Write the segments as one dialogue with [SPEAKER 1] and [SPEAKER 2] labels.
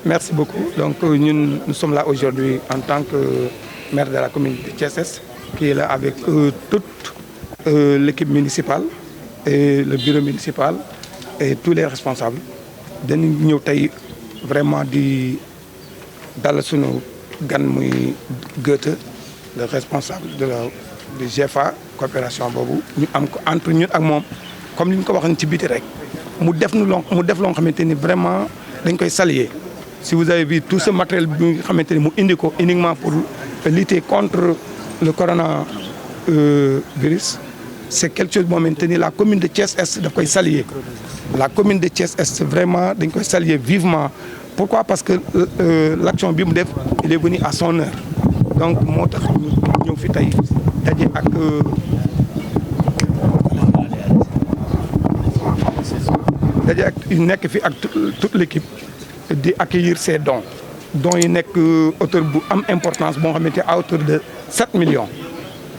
[SPEAKER 1] Merci beaucoup. Donc nous sommes là aujourd'hui en tant que maire de la commune de Thiès-Est, qui est là avec toute l'équipe municipale et le bureau municipal et tous les responsables. dañu ñëw tey vraiment di dalal sunu gan muy Goethe, le responsable du GFA coopération boobu ñu am ko entre ñun ak moom comme li ñu ko waxoon ci biti rek mu def loo xamante ni vraiment dañ koy saluer. Si vous avez vu tout ce matériel bi nga xamante ni mu indi ko uniquement pour lutter contre le coronavirus, c'est quelque chose boo xamante ni la commune de Thiès-Est daf koy saluer. La commune de Thiès-Est vraiment dañ koy saluer vivement. Pourquoi? Parce que l'action bi mu def il est venu à son heure. Donc moo tax ñu ñëw fi tey daje ak nekk fi ak toute l'équipe di accueillir ces dons yi nekk hauteur bu am importance boo xamante à hauteur de 7 millions.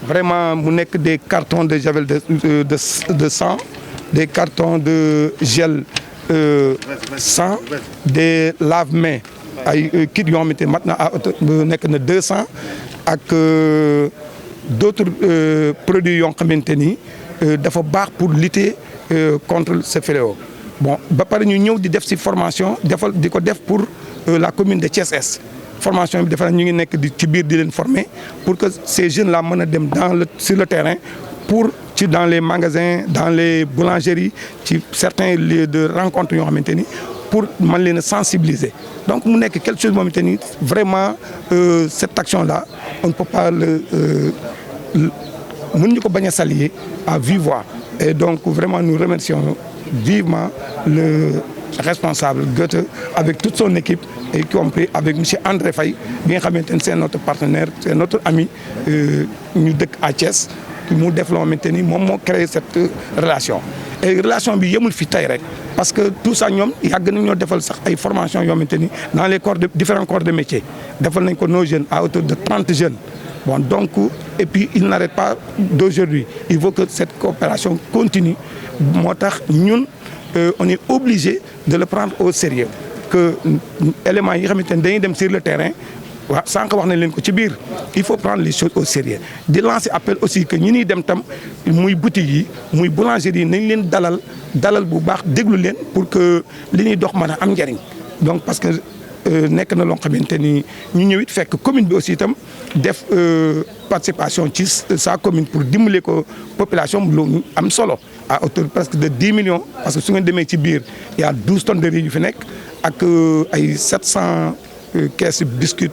[SPEAKER 1] Vraiment mu nekk des cartons de javel de sang, des cartons de gel sang, des lave-mains ay kits yoo xamante maintenant à hauteur nekk na 200 ak d'autres produits yoo xamante ni dafa baax pour lutter contre ce fléau. Bon ba pare ñu ñëw di def ci formation di ko def pour la commune de Thiès-Est. Formation bi dafa ñu ngi nekk ci biir di leen former pour que ces jeunes là mën a dem sur le terrain pour dans les magasins, dans les boulangeries, ci certains lieux de rencontre yoo xamante ni pour mën leen a sensibiliser. Donc mu nekk quelque chose xamante ni vraiment cette action là on ne peut pas mënuñu ko bañ a saluer à vive voix. Et donc vraiment nous remercions vivement le responsable Goethe avec toute son équipe, y compris avec monsieur André Faye bi nga xamante ni c'est notre partenaire, c'est notre ami ñu dëkk à Thiès. mu def loo xamante ni moom moo créé cette relation et relation bi yemul fi tey rek parce que tout ça ñoom yàgg nañ ñoo defal sax ay formation yoo xamante ni dans les différents corps de métier defal nañ ko nos jeunes à hauteur de 30 jeunes. Bon donc et puis il n'arrête pas d'aujourd'hui, il faut que cette coopération continue. Moo tax ñun on est obligé de le prendre au sérieux, que éléments yi nga xamante ni dañuy dem sur le terrain. waaw sànq wax nañ leen ko ci biir il faut prendre les choses au sérieux di lancer appel aussi que ñi ñuy dem tam muy boutique yi muy boulangerie yi nañ leen dalal bu baax déglu leen pour que li ñuy dox mën a am njariñ. Donc parce que nekk na loo xamante ni ñu ñëw it fekk commune bi aussi itam def participation ci sa commune pour dimbali ko population lu am solo à hauteur presque de 10 millions. Parce que su ngeen demee ci biir y a 12 tonnes de riz yu fi nekk ak ay 700 caisses biscuits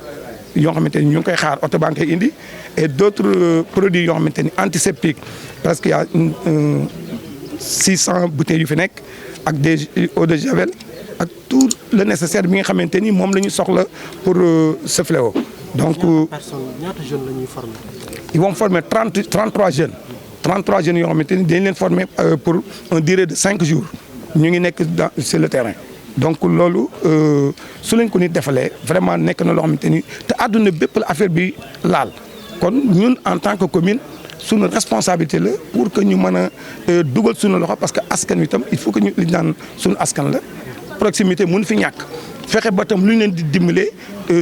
[SPEAKER 1] yoo xamante ni ñu ngi koy xaar oto baa ngi koy indi et d'autres produits yoo xamante ni antiseptiques parce que y a 600 bouteilles yu fi nekk ak des eau de javel ak tout le nécessaire bi nga xamante ni moom la ñu soxla pour ce fléau. Donc
[SPEAKER 2] ñaata jeunes la ñuy former.
[SPEAKER 1] Ils vont former 33 jeunes. 33 jeunes yoo xamante ni dañ leen former pour une durée de 5 jours ñu ngi nekk sur le terrain. Donc loolu su leen ko nit defalee vraiment nekk na loo xamante ni te àdduna bépp la affaire bi laal kon ñun en tant que commune suñu responsabilité la pour que ñu mën a dugal suñu loxo parce que askan wi tam il faut que ñu li naan suñu askan la proximité mun fi ñàkk fexe ba tam lu ñu leen di dimbalee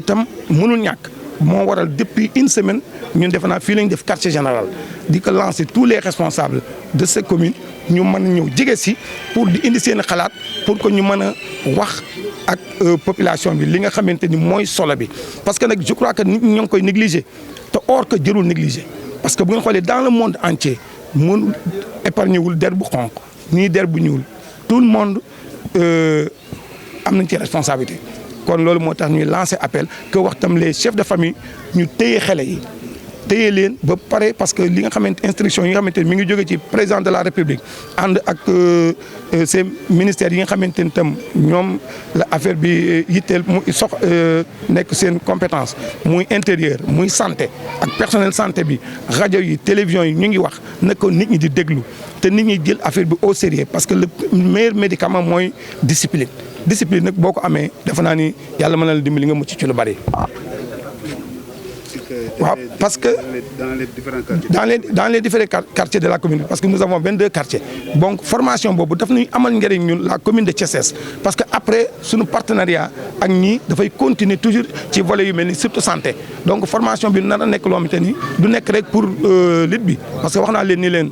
[SPEAKER 1] tam mënul ñàkk. Moo waral depuis une semaine ñun defe naa fii lañ def quartier général di ko lancer tous les responsables de cette commune ñu mën a ñëw jege si pour di indi seen xalaat pour que ñu mën a wax ak population bi li nga xamante ni mooy solo bi. Parce que nag je crois que nit ñi ñoo ngi koy négliger te or que jërul négliger parce que bu nga xoolee dans le monde entier mënul épargner wul der bu xonq nii der bu ñuul tout le monde am nañ ci responsabilité. Kon loolu moo tax ñuy lancer appel que wax tam les chefs de famille ñu téye xale yi téye leen ba pare parce que li nga xamante instruction yi nga xamante ni mi ngi jóge ci président de la république ànd ak ces ministères yi nga xamante ni tam ñoom la affaire bi yitteel mu nekk seen compétence muy intérieur muy santé ak personnel santé bi rajo yi télévision yi ñu ngi wax na ko nit ñi di déglu te nit ñi jël affaire bi au sérieux parce que le meilleur médicament mooy discipline. Discipline nag boo ko amee defe naa ni yàlla mën na la dimbali nga mucc ci lu bari. waaw parce que dans les différents quartiers de la commune parce que nous avons 22 quartiers donc formation boobu daf ñuy amal njëriñ ñun la commune de Thiès Est parce que après suñu partenariat ak ñii dafay continuer toujours ci volet yu mel ni surtout santé donc formation bi nar a nekk loo xamante ni du nekk rek pour lutte bi parce que wax naa leen ni leen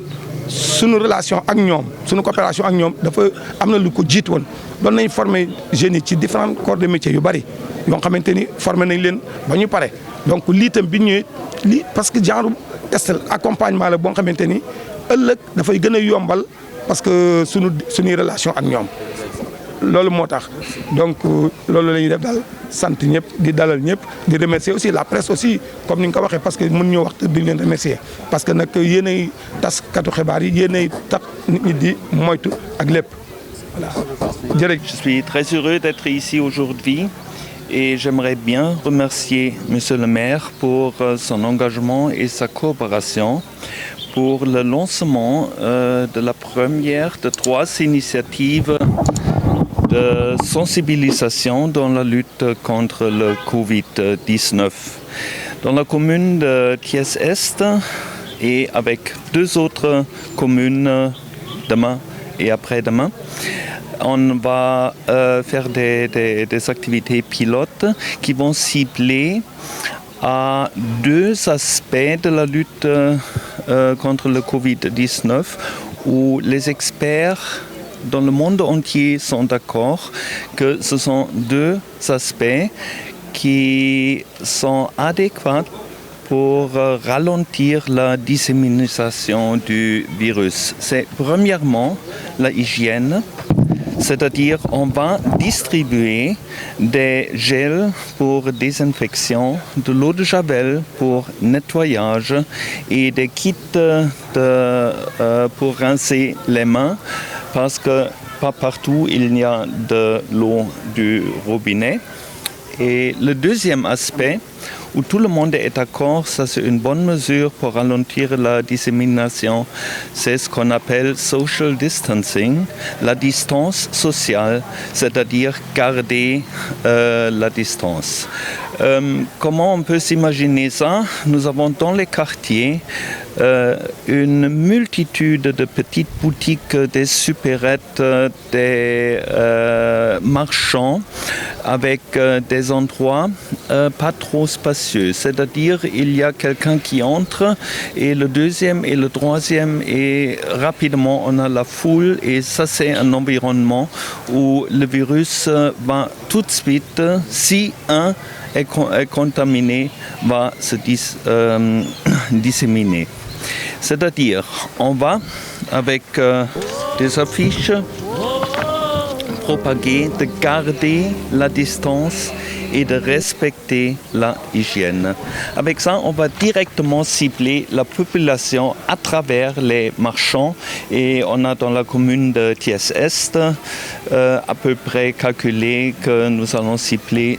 [SPEAKER 1] suñu relation ak ñoom suñu coopération ak ñoom dafa am na lu ko jiit woon doon nañ former jeunes yi ci différents corps de métiers yu bari yoo xamante ni formé nañ leen ba ñu pare donc lii tam bi ñëwee lii parce que genre test accompagnement la boo xamante ni ëllëg dafay gën a yombal parce que suñuy relation ak ñoom loolu moo tax donc loolu la ñuy def daal sant ñëpp di dalal ñëpp di remercier aussi la presse aussi comme ni nga ko waxee parce que mën ñoo wax te duñ leen remercier parce que nag yéenay taskatu xibaar yi yéenay tax nit ñi di moytu ak lépp voilà. jërëjëf.
[SPEAKER 3] Je suis très heureux d'être ici aujourd'hui et j'aimerais bien remercier Monsieur le maire pour son engagement et sa coopération pour le lancement de la première de 3 initiatives de sensibilisation dans la lutte contre le Covid-19. Dans la commune de Thiès-Est et avec 2 autres communes demain et après-demain, on va faire des activités pilotes qui vont cibler à 2 aspects de la lutte contre le Covid-19 où les experts dans le monde entier sont d'accord que ce sont 2 aspects qui sont adéquats pour ralentir la dissémination du virus. C'est premièrement la hygiène, c'est-à-dire on va distribuer des gels pour désinfection, de l'eau de javel pour nettoyage et des kits pour rincer les mains parce que pas partout il y a de l'eau du robinet. Et le deuxième aspect, où tout le monde est d'accord, ça c'est une bonne mesure pour ralentir la dissémination, c'est ce qu'on appelle social distancing, la distance sociale, c'est-à-dire garder la distance. Comment on peut s'imaginer ça? Nous avons dans les quartiers une multitude de petites boutiques, des supérettes, des marchands avec des endroits pas trop spacieux. C'est-à-dire il y a quelqu'un qui entre et le deuxième et le troisième et rapidement on a la foule et ça c'est un environnement où le virus va tout de suite, si un est contaminé, va se disséminer. C'est-à-dire, on va avec des affiches propager de garder la distance et de respecter la hygiène. Avec ça, on va directement cibler la population à travers les marchands et on a dans la commune de Thiès-Est à peu près calculé que nous allons cibler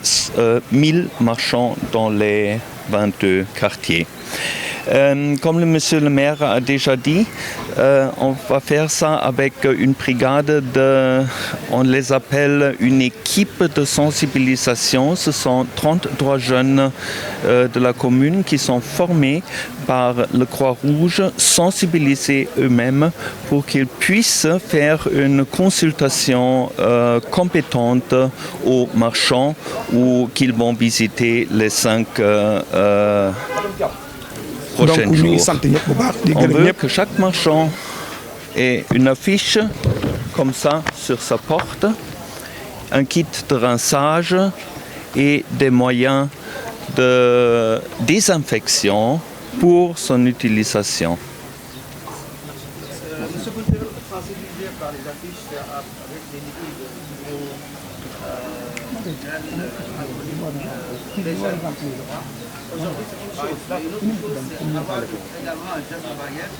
[SPEAKER 3] 1000 marchands dans les 22 quartiers. Comme monsieur le maire a déjà dit, on va faire ça avec une brigade on les appelle une équipe de sensibilisation. Ce sont 33 jeunes de la commune qui sont formés par le Croix-Rouge, sensibilisés eux-mêmes pour qu'ils puissent faire une consultation compétente aux marchands ou qu'ils vont visiter les 5 prochains jours. On veut que chaque marchand ait une affiche comme ça sur sa porte, un kit de rinçage et des moyens de désinfection pour son utilisation.
[SPEAKER 2] Monsieur, vous êtes sensibilisé par les affiches avec des liquides Aujourd'hui, c'est une chose. Une autre chose, c'est avoir également un geste barrière.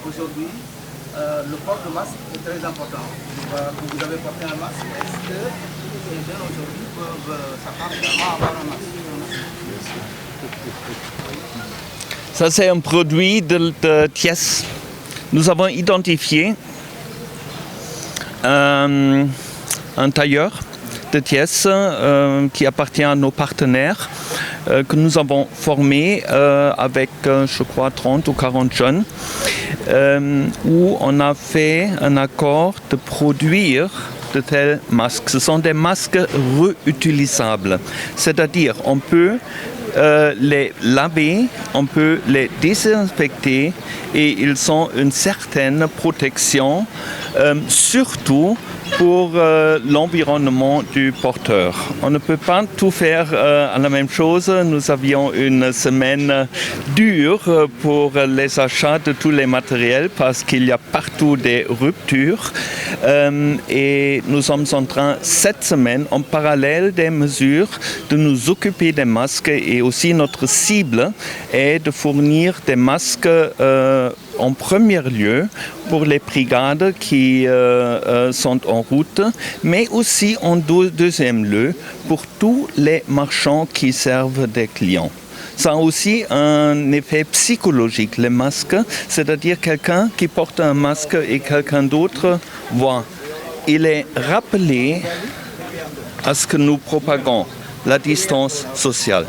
[SPEAKER 2] Aujourd'hui, le port de masque est très important. Vous avez porté un masque. Est-ce que les jeunes aujourd'hui peuvent s'attendre également à avoir un masque?
[SPEAKER 3] Ça, c'est un produit de Thiès. Nous avons identifié un tailleur de Thiès qui appartient à nos partenaires que nous avons formé avec, je crois, 30 ou 40 jeunes, où on a fait un accord de produire de tels masques. Ce sont des masques réutilisables, c'est-à-dire on peut les laver, on peut les désinfecter et ils ont une certaine protection, surtout pour l'environnement du porteur. On ne peut pas tout faire à la même chose. Nous avions une semaine dure pour les achats de tous les matériels parce qu'il y a partout des ruptures. Et nous sommes en train, cette semaine, en parallèle des mesures, de nous occuper des masques et aussi notre cible est de fournir des masques en premier lieu pour les brigades qui sont en route, mais aussi en deuxième lieu pour tous les marchands qui servent des clients. Ça a aussi un effet psychologique, les masques, c'est-à-dire quelqu'un qui porte un masque et quelqu'un d'autre voit. Il est rappelé à ce que nous propagons, la distance sociale.